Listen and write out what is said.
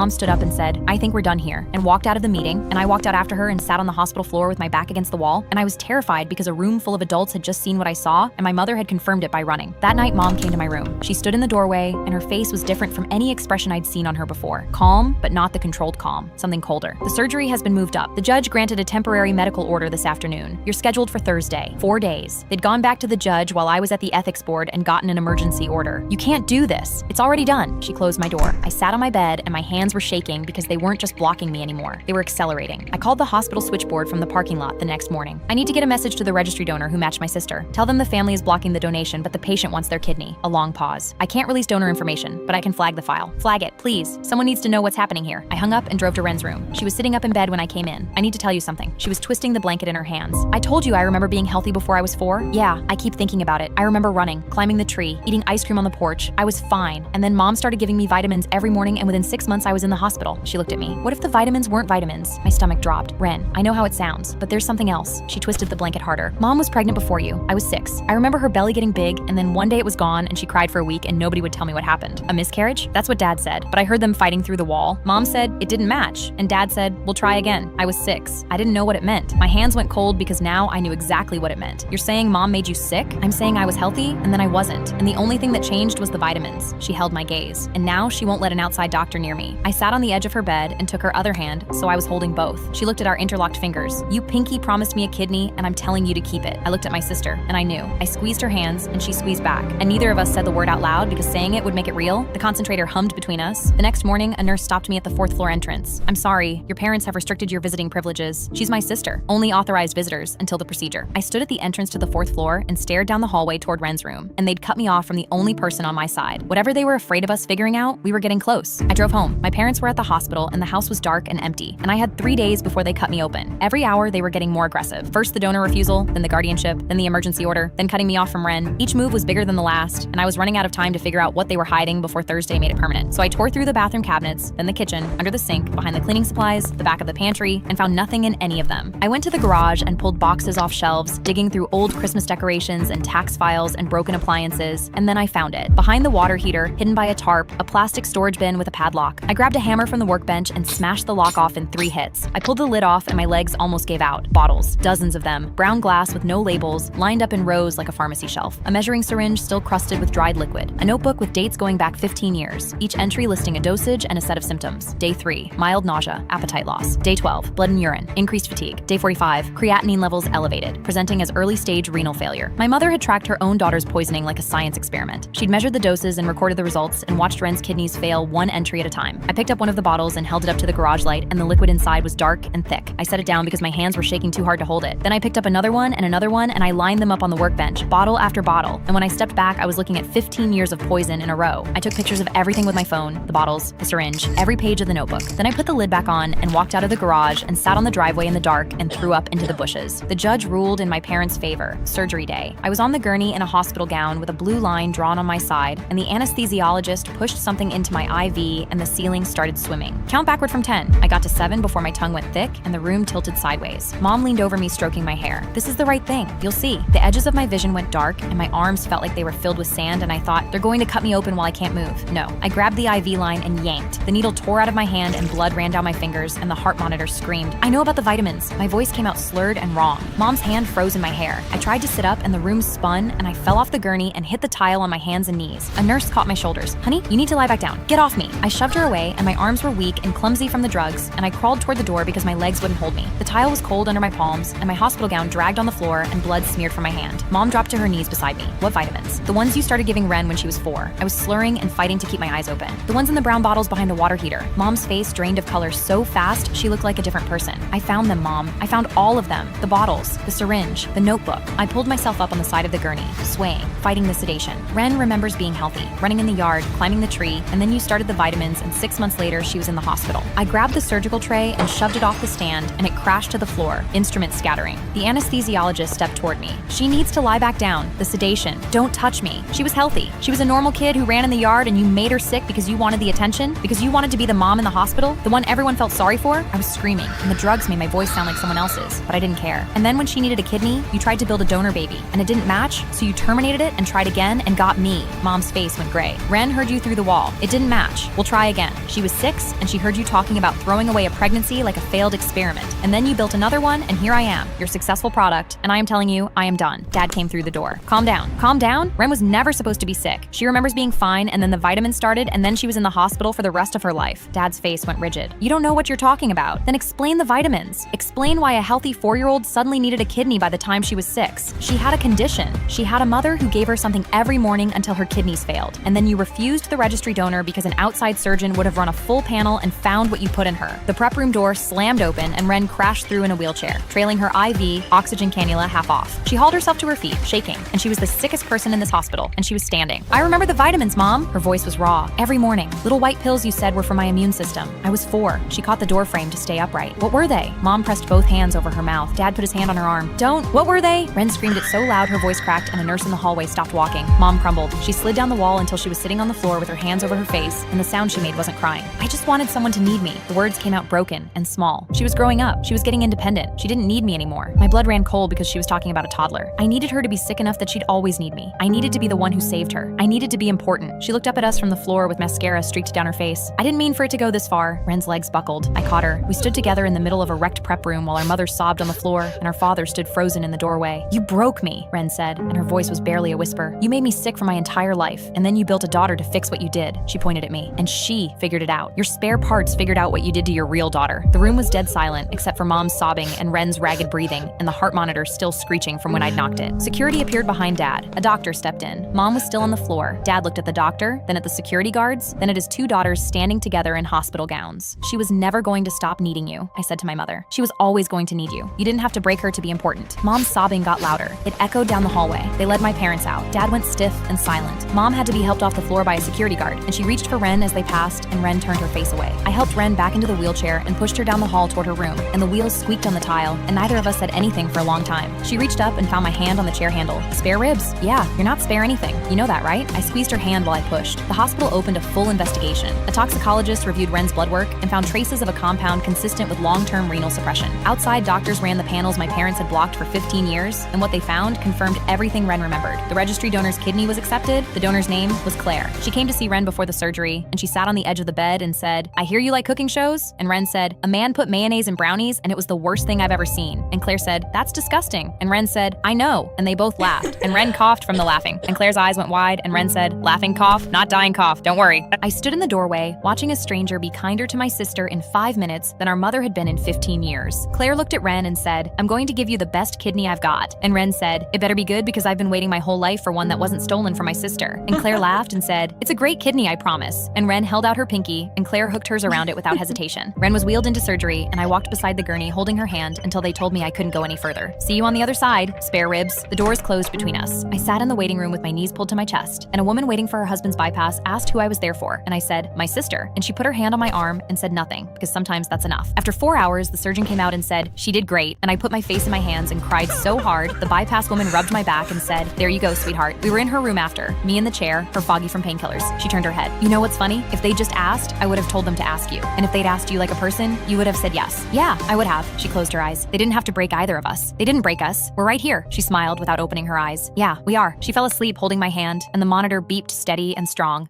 Mom stood up and said, "I think we're done here," and walked out of the meeting, and I walked out after her and sat on the hospital floor with my back against the wall, and I was terrified because a room full of adults had just seen what I saw, and my mother had confirmed it by running. That night, Mom came to my room. She stood in the doorway, and her face was different from any expression I'd seen on her before. Calm, but not the controlled calm, something colder. "The surgery has been moved up. The judge granted a temporary medical order this afternoon. You're scheduled for Thursday. 4 days." They'd gone back to the judge while I was at the ethics board and gotten an emergency order. "You can't do this. It's already done." She closed my door. I sat on my bed, and my hands were shaking because they weren't just blocking me anymore. They were accelerating. I called the hospital switchboard from the parking lot the next morning. "I need to get a message to the registry donor who matched my sister. Tell them the family is blocking the donation, but the patient wants their kidney." A long pause. "I can't release donor information, but I can flag the file." "Flag it, please. Someone needs to know what's happening here." I hung up and drove to Ren's room. She was sitting up in bed when I came in. "I need to tell you something." She was twisting the blanket in her hands. "I told you I remember being healthy before I was 4. Yeah, I keep thinking about it. I remember running, climbing the tree, eating ice cream on the porch. I was fine. And then Mom started giving me vitamins every morning, and within 6 months I was in the hospital." She looked at me. "What if the vitamins weren't vitamins?" My stomach dropped. "Ren, I know how it sounds, but there's something else." She twisted the blanket harder. "Mom was pregnant before you. I was 6. I remember her belly getting big, and then one day it was gone, and she cried for a week, and nobody would tell me what happened. A miscarriage? That's what Dad said, but I heard them fighting through the wall. Mom said it didn't match, and Dad said, we'll try again. I was 6. I didn't know what it meant. My hands went cold because now I knew exactly what it meant. You're saying Mom made you sick? I'm saying I was healthy, and then I wasn't. And the only thing that changed was the vitamins." She held my gaze. "And now she won't let an outside doctor near me." I sat on the edge of her bed and took her other hand, so I was holding both. She looked at our interlocked fingers. "You pinky promised me a kidney, and I'm telling you to keep it." I looked at my sister, and I knew. I squeezed her hands, and she squeezed back. And neither of us said the word out loud because saying it would make it real. The concentrator hummed between us. The next morning, a nurse stopped me at the 4th floor entrance. "I'm sorry, your parents have restricted your visiting privileges. She's my sister. Only authorized visitors until the procedure." I stood at the entrance to the 4th floor and stared down the hallway toward Ren's room, and they'd cut me off from the only person on my side. Whatever they were afraid of us figuring out, we were getting close. I drove home. My parents were at the hospital, and the house was dark and empty, and I had 3 days before they cut me open. Every hour, they were getting more aggressive. First the donor refusal, then the guardianship, then the emergency order, then cutting me off from Ren. Each move was bigger than the last, and I was running out of time to figure out what they were hiding before Thursday made it permanent. So I tore through the bathroom cabinets, then the kitchen, under the sink, behind the cleaning supplies, the back of the pantry, and found nothing in any of them. I went to the garage and pulled boxes off shelves, digging through old Christmas decorations and tax files and broken appliances, and then I found it. Behind the water heater, hidden by a tarp, a plastic storage bin with a padlock. I grabbed a hammer from the workbench and smashed the lock off in 3 hits. I pulled the lid off and my legs almost gave out. Bottles, dozens of them, brown glass with no labels, lined up in rows like a pharmacy shelf. A measuring syringe still crusted with dried liquid. A notebook with dates going back 15 years, each entry listing a dosage and a set of symptoms. Day 3, mild nausea, appetite loss. Day 12, blood and urine, increased fatigue. Day 45, creatinine levels elevated, presenting as early stage renal failure. My mother had tracked her own daughter's poisoning like a science experiment. She'd measured the doses and recorded the results and watched Ren's kidneys fail one entry at a time. I picked up one of the bottles and held it up to the garage light, and the liquid inside was dark and thick. I set it down because my hands were shaking too hard to hold it. Then I picked up another one, and I lined them up on the workbench, bottle after bottle. And when I stepped back, I was looking at 15 years of poison in a row. I took pictures of everything with my phone, the bottles, the syringe, every page of the notebook. Then I put the lid back on and walked out of the garage and sat on the driveway in the dark and threw up into the bushes. The judge ruled in my parents' favor. Surgery day. I was on the gurney in a hospital gown with a blue line drawn on my side, and the anesthesiologist pushed something into my IV and the ceiling started swimming. Count backward from 10. I got to 7 before my tongue went thick and the room tilted sideways. Mom leaned over me stroking my hair. "This is the right thing. You'll see." The edges of my vision went dark and my arms felt like they were filled with sand, and I thought, they're going to cut me open while I can't move. No. I grabbed the IV line and yanked. The needle tore out of my hand and blood ran down my fingers, and the heart monitor screamed, "I know about the vitamins." My voice came out slurred and wrong. Mom's hand froze in my hair. I tried to sit up and the room spun, and I fell off the gurney and hit the tile on my hands and knees. A nurse caught my shoulders. "Honey, you need to lie back down. Get off me." I shoved her away, and my arms were weak and clumsy from the drugs, and I crawled toward the door because my legs wouldn't hold me. The tile was cold under my palms, and my hospital gown dragged on the floor and blood smeared from my hand. Mom dropped to her knees beside me. "What vitamins?" "The ones you started giving Ren when she was 4. I was slurring and fighting to keep my eyes open. "The ones in the brown bottles behind the water heater." Mom's face drained of color so fast she looked like a different person. "I found them, Mom. I found all of them. The bottles, the syringe, the notebook." I pulled myself up on the side of the gurney, swaying, fighting the sedation. "Ren remembers being healthy, running in the yard, climbing the tree, and then you started the vitamins, and 6 months later she was in the hospital." I grabbed the surgical tray and shoved it off the stand, and it crashed to the floor, instruments scattering. The anesthesiologist stepped toward me. "She needs to lie back down. The sedation. Don't touch me. She was healthy. She was a normal kid who ran in the yard, and you made her sick because you wanted the attention? Because you wanted to be the mom in the hospital? The one everyone felt sorry for?" I was screaming, and the drugs made my voice sound like someone else's, but I didn't care. "And then when she needed a kidney, you tried to build a donor baby, and it didn't match, so you terminated it and tried again and got me." Mom's face went gray. "Ren heard you through the wall. It didn't match. We'll try again." She was 6, and she heard you talking about throwing away a pregnancy like a failed experiment. And then you built another one, and here I am, your successful product, and I am telling you, I am done. Dad came through the door. Calm down. Calm down? Ren was never supposed to be sick. She remembers being fine, and then the vitamins started, and then she was in the hospital for the rest of her life. Dad's face went rigid. You don't know what you're talking about. Then explain the vitamins. Explain why a healthy 4-year-old suddenly needed a kidney by the time she was 6. She had a condition. She had a mother who gave her something every morning until her kidneys failed. And then you refused the registry donor because an outside surgeon would have run a full panel and found what you put in her. The prep room door slammed open and Ren crashed through in a wheelchair, trailing her IV oxygen cannula half off. She hauled herself to her feet, shaking, and she was the sickest person in this hospital, and she was standing. I remember the vitamins, Mom. Her voice was raw. Every morning. Little white pills you said were for my immune system. I was 4. She caught the door frame to stay upright. What were they? Mom pressed both hands over her mouth. Dad put his hand on her arm. Don't. What were they? Ren screamed it so loud her voice cracked and a nurse in the hallway stopped walking. Mom crumbled. She slid down the wall until she was sitting on the floor with her hands over her face, and the sound she made wasn't crying. I just wanted someone to need me. The words came out broken and small. She was growing up. She was getting independent. She didn't need me anymore. My blood ran cold because she was talking about a toddler. I needed her to be sick enough that she'd always need me. I needed to be the one who saved her. I needed to be important. She looked up at us from the floor with mascara streaked down her face. I didn't mean for it to go this far. Ren's legs buckled. I caught her. We stood together in the middle of a wrecked prep room while our mother sobbed on the floor and our father stood frozen in the doorway. You broke me, Ren said, and her voice was barely a whisper. You made me sick for my entire life, and then you built a daughter to fix what you did. She pointed at me, and she figured it out. Your spare parts figured out what you did to your real daughter. The room was dead silent, except for Mom's sobbing and Ren's ragged breathing, and the heart monitor still screeching from when I'd knocked it. Security appeared behind Dad. A doctor stepped in. Mom was still on the floor. Dad looked at the doctor, then at the security guards, then at his 2 daughters standing together in hospital gowns. She was never going to stop needing you, I said to my mother. She was always going to need you. You didn't have to break her to be important. Mom's sobbing got louder. It echoed down the hallway. They led my parents out. Dad went stiff and silent. Mom had to be helped off the floor by a security guard, and she reached for Ren as they passed, and Ren turned her face away. I helped Ren back into the wheelchair and pushed her down the hall toward her room, and the wheels squeaked on the tile, and neither of us said anything for a long time. She reached up and found my hand on the chair handle. Spare ribs? Yeah, you're not spare anything. You know that, right? I squeezed her hand while I pushed. The hospital opened a full investigation. A toxicologist reviewed Ren's blood work and found traces of a compound consistent with long-term renal suppression. Outside, doctors ran the panels my parents had blocked for 15 years, and what they found confirmed everything Ren remembered. The registry donor's kidney was accepted. The donor's name was Claire. She came to see Ren before the surgery, and she sat on the edge of the bed and said, I hear you like cooking shows? And Ren said, a man put mayonnaise in brownies, and it was the worst thing I've ever seen. And Claire said, that's disgusting. And Ren said, I know. And they both laughed, and Ren coughed from the laughing. And Claire's eyes went wide, and Ren said, laughing cough, not dying cough, don't worry. I stood in the doorway, watching a stranger be kinder to my sister in 5 minutes than our mother had been in 15 years. Claire looked at Ren and said, I'm going to give you the best kidney I've got. And Ren said, it better be good because I've been waiting my whole life for one that wasn't stolen from my sister. And Claire laughed and said, it's a great kidney, I promise. And Ren held out her pinky, and Claire hooked hers around it without hesitation. Ren was wheeled into surgery, and I walked beside the gurney holding her hand until they told me I couldn't go any further. See you on the other side, spare ribs. The doors closed between us. I sat in the waiting room with my knees pulled to my chest, and a woman waiting for her husband's bypass asked who I was there for, and I said, my sister. And she put her hand on my arm and said nothing, because sometimes that's enough. After 4 hours, the surgeon came out and said, she did great, and I put my face in my hands and cried so hard, the bypass woman rubbed my back and said, there you go, sweetheart. We were in her room after, me in the chair, her foggy from painkillers. She turned her head. You know what's funny? If they just asked, I would have told them to ask you. And if they'd asked you like a person, you would have said yes. Yeah, I would have. She closed her eyes. They didn't have to break either of us. They didn't break us. We're right here. She smiled without opening her eyes. Yeah, we are. She fell asleep holding my hand, and the monitor beeped steady and strong.